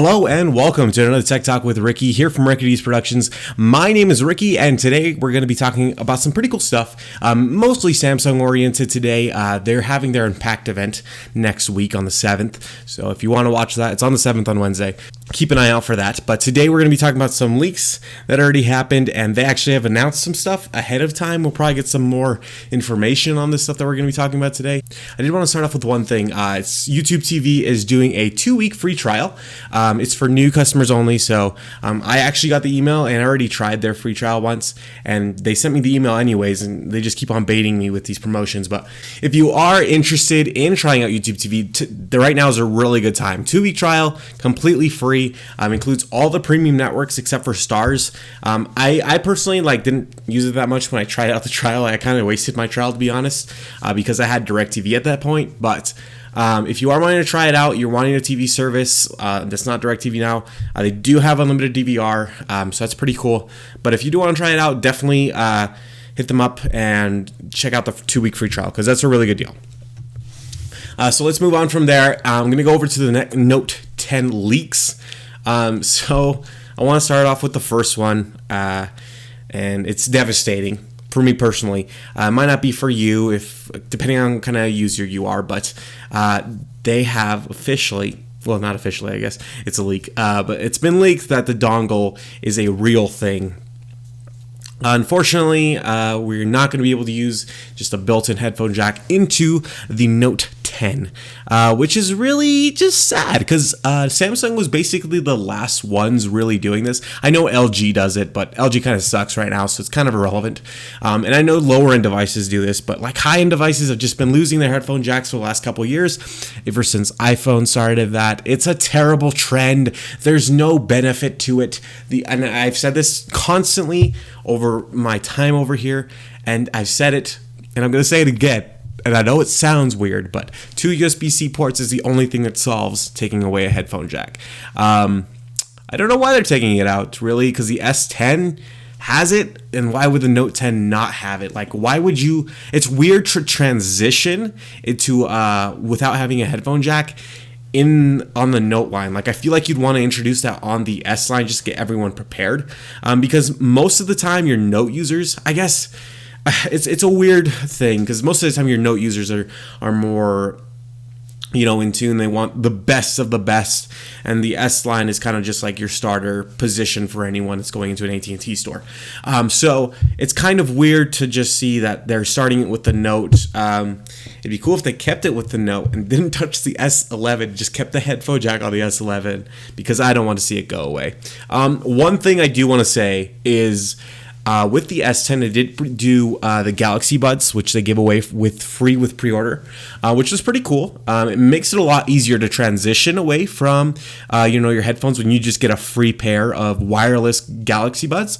Hello and welcome to another Tech Talk with Ricky here from Rickydees Productions. My name is Ricky and today we're going to be talking about some pretty cool stuff, mostly Samsung oriented today. They're having their Unpacked event next week on the 7th, so if you want to watch that, it's on the 7th on Wednesday. Keep an eye out for that. But today we're going to be talking about some leaks that already happened, and they actually have announced some stuff ahead of time. We'll probably get some more information on this stuff that we're going to be talking about today. I did want to start off with one thing. It's YouTube TV is doing a 2-week free trial. It's for new customers only, so I actually got the email and I already tried their free trial once, and they sent me the email anyways, and they just keep on baiting me with these promotions. But if you are interested in trying out YouTube TV, right now is a really good time. 2-week trial, completely free. Includes all the premium networks except for Stars. I personally didn't use it that much when I tried out the trial. I kind of wasted my trial, to be honest, because I had DirecTV at that point. But if you are wanting to try it out, you're wanting a TV service that's not DirecTV now, they do have unlimited DVR, so that's pretty cool. But if you do want to try it out, definitely hit them up and check out the 2-week free trial, because that's a really good deal. So let's move on from there. I'm going to go over to the Note 10 leaks. So I want to start off with the first one, and it's devastating for me personally. It might not be for you, if depending on kind of user you are, but they have officially, well, not officially, I guess it's a leak, but it's been leaked that the dongle is a real thing. Unfortunately, we're not going to be able to use just a built-in headphone jack into the Note 10, which is really just sad, because Samsung was basically the last ones really doing this. I know LG does it, but LG kind of sucks right now, so it's kind of irrelevant. And I know lower-end devices do this, but high-end devices have just been losing their headphone jacks for the last couple years, ever since iPhone started that. It's a terrible trend. There's no benefit to it. And I've said this constantly over my time over here, and I've said it, and I'm going to say it again. And I know it sounds weird, but 2 USB-C ports is the only thing that solves taking away a headphone jack. I don't know why they're taking it out, really, because the S10 has it, and why would the Note 10 not have it? Why would you? It's weird to transition into without having a headphone jack on the Note line. I feel like you'd want to introduce that on the S line just to get everyone prepared, because most of the time your Note users, I guess, it's a weird thing, because most of the time your Note users are more, in tune. They want the best of the best, and the S line is kind of just your starter position for anyone that's going into an AT&T store. So it's kind of weird to just see that they're starting it with the Note. It'd be cool if they kept it with the Note and didn't touch the S11, just kept the headphone jack on the S11, because I don't want to see it go away. One thing I do want to say is, with the S10, they did do the Galaxy Buds, which they give away free with pre-order, which was pretty cool. It makes it a lot easier to transition away from your headphones when you just get a free pair of wireless Galaxy Buds.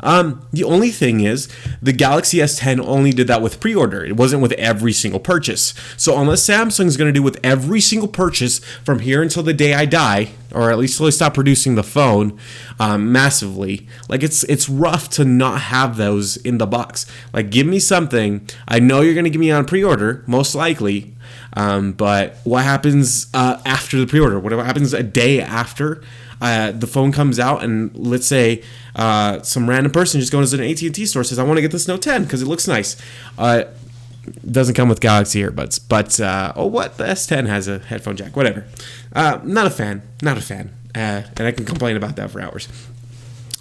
The only thing is, the Galaxy S10 only did that with pre-order. It wasn't with every single purchase. So unless Samsung's going to do with every single purchase from here until the day I die, or at least till they stop producing the phone massively, it's rough to not have those in the box. Give me something. I know you're going to give me on pre-order, most likely, but what happens after the pre-order? What happens a day after the phone comes out, and let's say some random person just goes to an AT&T store, says, I want to get this Note 10 because it looks nice. Doesn't come with Galaxy earbuds, but the S10 has a headphone jack, whatever. Not a fan, and I can complain about that for hours.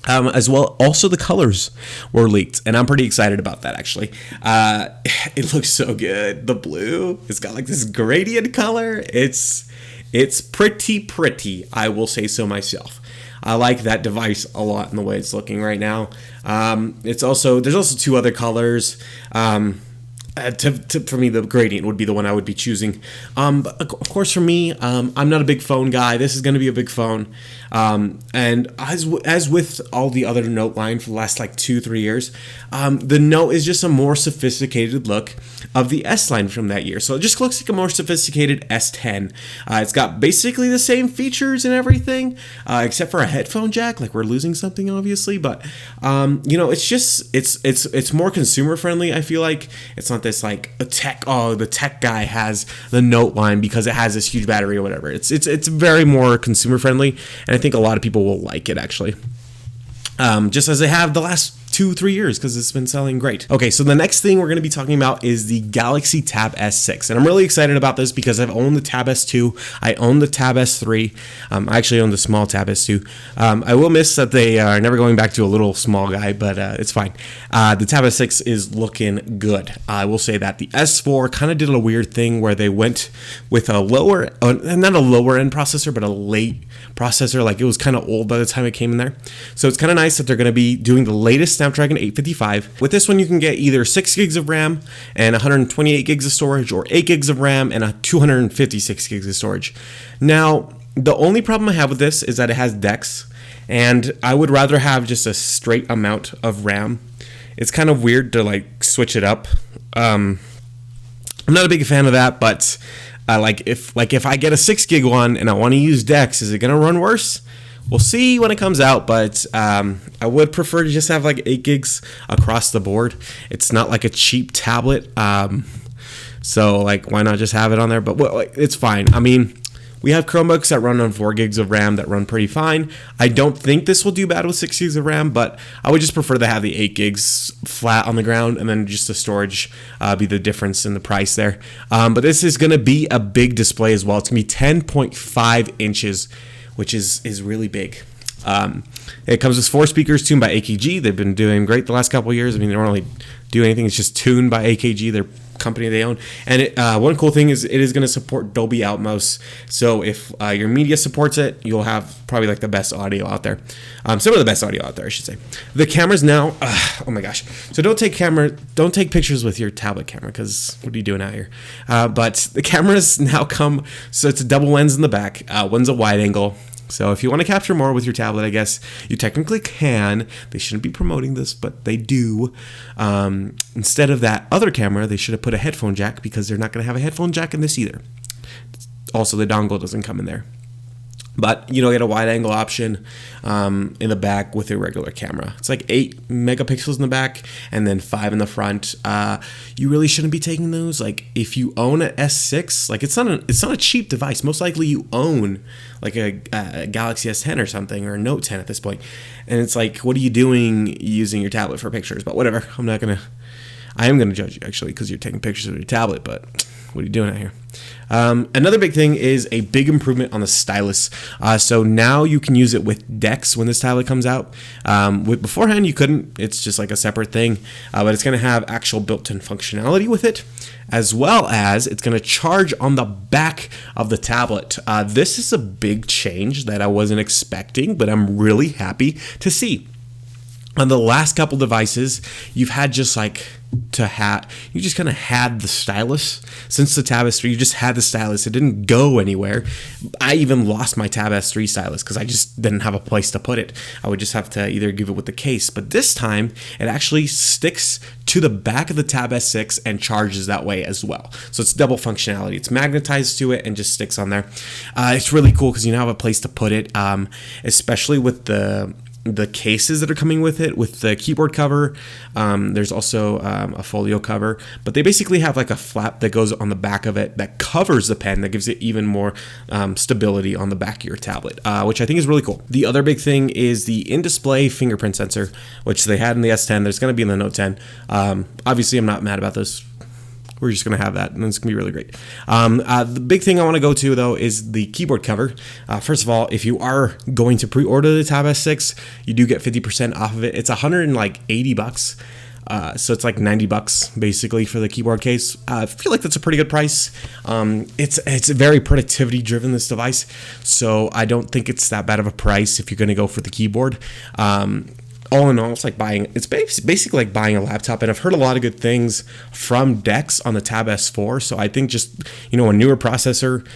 As well, also the colors were leaked, and I'm pretty excited about that, actually. It looks so good. The blue, it's got this gradient color. It's pretty, I will say so myself. I like that device a lot in the way it's looking right now. There's also 2 other colors. For me, the gradient would be the one I would be choosing. But of course, for me, I'm not a big phone guy. This is going to be a big phone. And as with all the other Note line for the last 2-3 years, the Note is just a more sophisticated look of the S line from that year. So it just looks like a more sophisticated S10. It's got basically the same features and everything, except for a headphone jack. We're losing something, obviously, but it's more consumer friendly. I feel like it's not this like a tech. Oh, the tech guy has the Note line because it has this huge battery or whatever. It's very more consumer friendly, and I think a lot of people will like it actually. Just as they have the last 2-3 years, because it's been selling great. Okay, so the next thing we're going to be talking about is the Galaxy Tab S6, and I'm really excited about this because I've owned the Tab S2, I own the Tab S3, I actually own the small Tab S2. I will miss that they are never going back to a little small guy, but it's fine. The Tab S6 is looking good. I will say that the S4 kind of did a weird thing where they went with a lower, not a lower end processor, but a late processor. Like it was kind of old by the time it came in there. So it's kind of nice that they're going to be doing the latest Snapdragon 855. With this one, you can get either 6 gigs of RAM and 128 gigs of storage, or 8 gigs of RAM and 256 gigs of storage. Now, the only problem I have with this is that it has DeX, and I would rather have just a straight amount of RAM. It's kind of weird to like switch it up. I'm not a big fan of that, but if I get a 6 gig one and I want to use DeX, is it going to run worse? We'll see when it comes out, but I would prefer to just have like 8 gigs across the board. It's not like a cheap tablet, so like why not just have it on there? But well, it's fine. I mean, we have Chromebooks that run on 4 gigs of RAM that run pretty fine. I don't think this will do bad with 6 gigs of RAM, but I would just prefer to have the 8 gigs flat on the ground and then just the storage be the difference in the price there. But this is going to be a big display as well. It's going to be 10.5 inches, which is really big. It comes with 4 speakers tuned by AKG. They've been doing great the last couple of years. I mean, they don't really do anything. It's just tuned by AKG, their company they own. And one cool thing is it is going to support Dolby Atmos. So if your media supports it, you'll have probably like the best audio out there. Some of the best audio out there, I should say. The cameras now, oh my gosh. So don't take pictures with your tablet camera, because what are you doing out here? But the cameras now come, so it's a double lens in the back. One's a wide angle. So if you want to capture more with your tablet, I guess you technically can. They shouldn't be promoting this, but they do. Instead of that other camera, they should have put a headphone jack, because they're not going to have a headphone jack in this either. Also, the dongle doesn't come in there. But you don't get a wide angle option in the back with a regular camera. It's like 8 megapixels in the back and then 5 in the front. You really shouldn't be taking those. Like if you own an S6, like it's not a cheap device. Most likely you own like a Galaxy S10 or something, or a Note 10 at this point. And it's like, what are you doing using your tablet for pictures? But whatever. I am gonna judge you actually, because you're taking pictures of your tablet. But what are you doing out here? Another big thing is a big improvement on the stylus. So now you can use it with DeX when this tablet comes out. Beforehand you couldn't. It's just like a separate thing, but it's going to have actual built-in functionality with it, as well as it's going to charge on the back of the tablet. This is a big change that I wasn't expecting, but I'm really happy to see. On the last couple devices, you've had just like you just kind of had the stylus. Since the Tab S3, you just had the stylus. It didn't go anywhere. I even lost my Tab S3 stylus because I just didn't have a place to put it. I would just have to either give it with the case. But this time, it actually sticks to the back of the Tab S6 and charges that way as well. So it's double functionality. It's magnetized to it and just sticks on there. It's really cool because you now have a place to put it, especially with the cases that are coming with it, with the keyboard cover. There's also a folio cover, but they basically have like a flap that goes on the back of it that covers the pen, that gives it even more stability on the back of your tablet, which I think is really cool. The other big thing is the in-display fingerprint sensor, which they had in the S10. There's going to be in the Note 10. Obviously, I'm not mad about this. We're just going to have that, and it's going to be really great. The big thing I want to go to, though, is the keyboard cover. First of all, if you are going to pre-order the Tab S6, you do get 50% off of it. It's $180. So it's like $90 basically for the keyboard case. I feel like that's a pretty good price. It's very productivity driven, this device, so I don't think it's that bad of a price if you're going to go for the keyboard. All in all, it's basically like buying a laptop, and I've heard a lot of good things from DeX on the Tab S4. So I think just a newer processor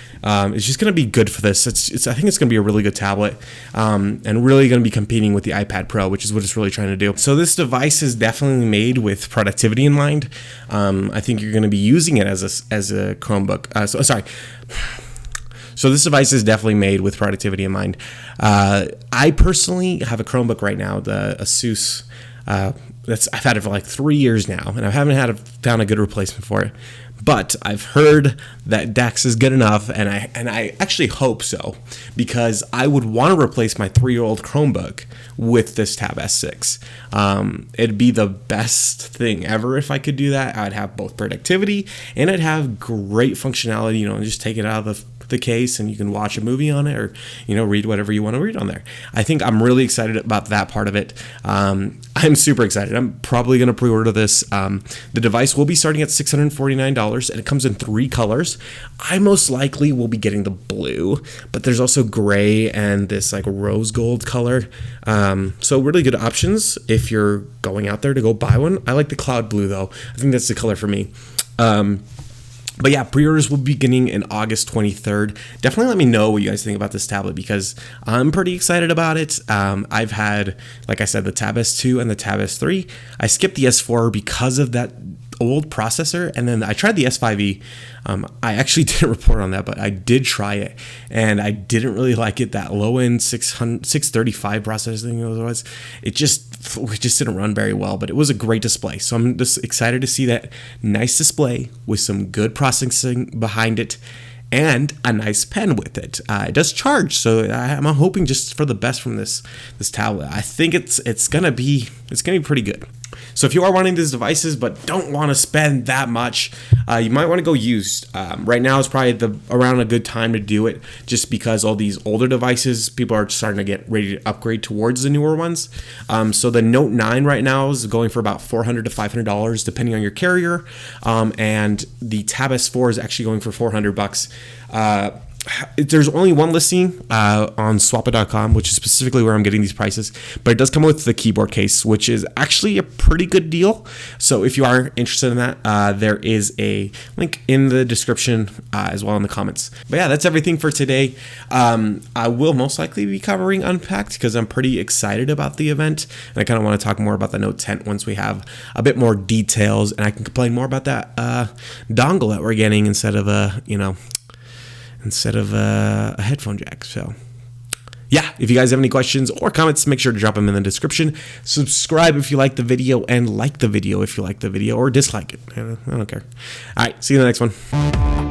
is just going to be good for this. I think it's going to be a really good tablet, and really going to be competing with the iPad Pro, which is what it's really trying to do. So this device is definitely made with productivity in mind. I think you're going to be using it as a Chromebook. So this device is definitely made with productivity in mind. I personally have a Chromebook right now, the Asus I've had it for like 3 years now, and I haven't found a good replacement for it. But I've heard that DeX is good enough, and I actually hope so, because I would want to replace my 3-year-old Chromebook with this Tab S6. It'd be the best thing ever if I could do that. I'd have both productivity and I'd have great functionality. You know, just take it out of the case and you can watch a movie on it, or read whatever you want to read on there. I think I'm really excited about that part of it. I'm super excited. I'm probably going to pre-order this. The device will be starting at $649, and it comes in 3 colors. I most likely will be getting the blue, but there's also gray and this like rose gold color. So really good options if you're going out there to go buy one. I like the cloud blue though. I think that's the color for me. But yeah, pre-orders will be beginning in August 23rd. Definitely let me know what you guys think about this tablet, because I'm pretty excited about it. I've had, like I said, the Tab S2 and the Tab S3. I skipped the S4 because of that old processor, and then I tried the S5e. I actually didn't report on that, but I did try it, and I didn't really like it. That low-end 635 processing it just didn't run very well, but it was a great display. So I'm just excited to see that nice display with some good processing behind it and a nice pen with it. It does charge, so I'm hoping just for the best from this tablet. I think it's gonna be pretty good. So if you are wanting these devices but don't want to spend that much, you might want to go used. Right now is probably around a good time to do it, just because all these older devices, people are starting to get ready to upgrade towards the newer ones. So the Note 9 right now is going for about $400 to $500 depending on your carrier, and the Tab S4 is actually going for $400. There's only one listing on swappa.com, which is specifically where I'm getting these prices, but it does come with the keyboard case, which is actually a pretty good deal. So if you are interested in that, there is a link in the description as well in the comments. But yeah, that's everything for today. I will most likely be covering Unpacked because I'm pretty excited about the event, and I kind of want to talk more about the Note 10 once we have a bit more details, and I can complain more about that dongle that we're getting instead of a headphone jack. So yeah, if you guys have any questions or comments, make sure to drop them in the description. Subscribe if you like the video, and like the video if you like the video, or dislike it. I don't care. All right, see you in the next one.